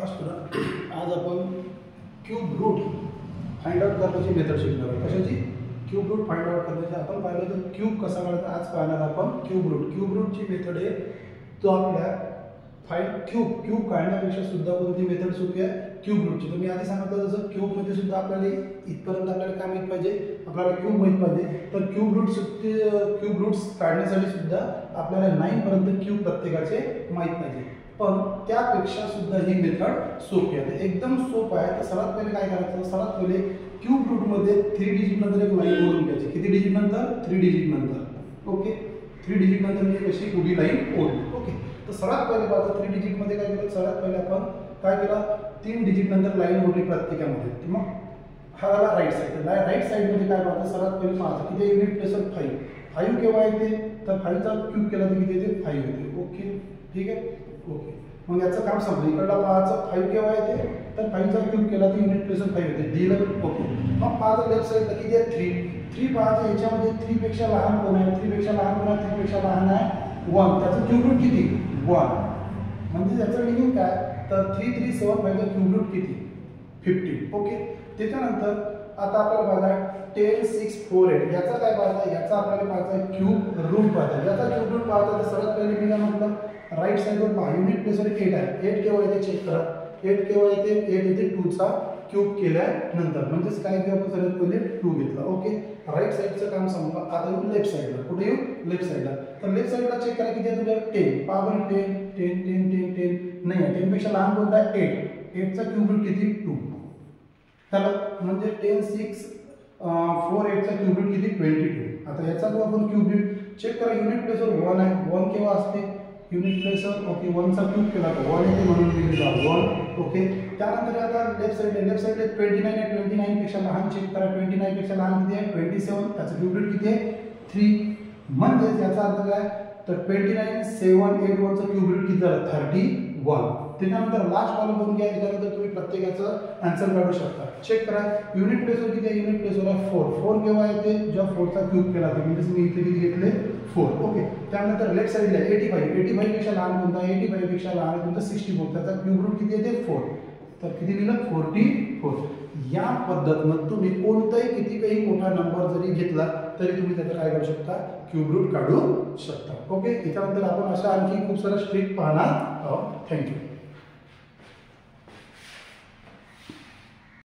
Student आज आपण cube route find out करण्याची मेथड शिकणार आहोत. कशाची? क्यूब रूट फाइंड आउट करण्याची. आपण पाहिलं तर क्यूब कसा काढायचा आज पाहणार आपण क्यूब रूट. क्यूब रूटची मेथड आहे तो आपल्या क्यूब काढण्यापेक्षा सुद्धा कोणती मेथड सुरू आहे? क्यूब रूटची. तर मी आधी सांगितलं जसं क्यूब मध्ये सुद्धा आपल्याला इथपर्यंत आपल्याला काय माहित पाहिजे? आपल्याला क्यूब माहित पाहिजे. तर क्यूब रूट्स काढण्यासाठी सुद्धा आपल्याला 9 पर्यंत क्यूब प्रत्येकाचे माहित पाहिजे. पण त्यापेक्षा सुद्धा ही मेथड सोपी आहे, एकदम सोपं आहे. तर सर्वात पहिले काय करायचं? सर्वात पहिले क्यूब रूट मध्ये 3 डिजिट नंतर एक लाईन ओढून घ्यायची. किती डिजिट नंतर? 3 डिजिट नंतर. ओके, 3 डिजिट नंतर मी कशी उभी लाईन ओढली. ओके, तर सर्वात पहिले बघा 3 डिजिट मध्ये काय केलं? सर्वात पहिले आपण काय केलं? 3 डिजिट नंतर लाईन ओढली प्रत्येकामध्ये. मग हा आला राईट साइड. राईट साइड मध्ये काय पाहतो? सर्वात पहिले पाहतो किती युनिट प्लेस ऑफ 5. 5 केव्हा येते? तर 5 चा क्यूब केला तर किती येते? 5 येते. ओके, ठीक आहे. ओके, मग याचं काम समजलं. इकडला 5 5 केव्हा येते? तर 5 चा क्यूब केला तर युनिट प्लेस ऑफ 5 येते. दिलं. ओके, मग 5 लेफ्ट साइडला किती आहे? 3 5 याच्यामध्ये 3 पेक्षा लहान कोण आहे? 3 पेक्षा लहान कोण आहे? 3 पेक्षा लहान आहे 1. त्याचं क्यूब रूट किती? 1. म्हणजे त्याचं मिनिंग काय? तर 3 3 7 5 क्यूब रूट किती? 15. ओके, त्याच्यानंतर आता आपल्याला बघा 10 6 4 8 याचा काय पाहता? याचा आपल्याला पाहता क्यूब रूट पाहता. याचा क्यूब रूट पाहता तर सर्वात पहिले मी काय म्हटलं? राईट साइडवर पहा, युनिट प्लेसवर 8 आहे. 8 केव्हा येते? चेक करा. 8 केव्हा येते? 8 येते 2 चा क्यूब केल्यानंतर. म्हणजेच काय केलं? आपण सर्वात पहिले 2 घेतला. ओके, राईट साइडचं काम संपलं. आता येऊ लेफ्ट साइडला. कुठे येऊ? लेफ्ट साइडला. तर लेफ्ट साइडला चेक करा किती आहे तुझ्या? 10. पहा बरं 10 10 10 10 10 नाही आहे. 10 पेक्षा लहान कोणता आहे? 8. 8 चा क्यूब रूट किती? 2. चला, म्हणजे 10 6 4 8 चा क्यूब रूट किती? 22. आता याचा जो आपण क्यूब रूट चेक करा, युनिट प्लेसवर 1 आहे. 1 केव्हा असते? युनिट प्लेसवर. ओके, 1 चा क्यूब केला तर 1 येते म्हणून लिहिला 1. ओके, त्यानंतर आता लेफ्ट साइडला 29 आहे. 29 पेक्षा लहान चेक करा. 29 पेक्षा लहान किती आहे? 27. त्याचं क्यूब रूट किती आहे? 3. म्हणजे याचा अर्थ काय? तर 29 7 8 1 चा क्यूब रूट किती झालं? 31. त्यानंतर लास्ट कॉलम बघून घ्या. त्यानंतर तुम्ही प्रत्येकाचं आन्सर काढू शकता. चेक करा, युनिट प्लेसवर किती आहे? युनिट प्लेसवर आहे 4. 4 केव्हा येते? जेव्हा 4 चा क्यूब केला तर. म्हणजे मी इथे किती घेतले? 4. ओके, त्यानंतर लेफ्ट साइडला 85 पेक्षा लहान कोणता? 85 पेक्षा लहान कोणता? 64. त्याचा क्यूब रूट किती येते? 4. तर किती लिहिलं? 44. या पद्धतीनं तुम्ही कोणताही किती काही मोठा नंबर जरी घेतला तरी तुम्ही त्याचा काय करू शकता? क्यूब रूट काढू शकता. ओके, याच्यानंतर आपण अशा आणखी खूप साऱ्या ट्रिक पाहणार आहोत. थँक्यू.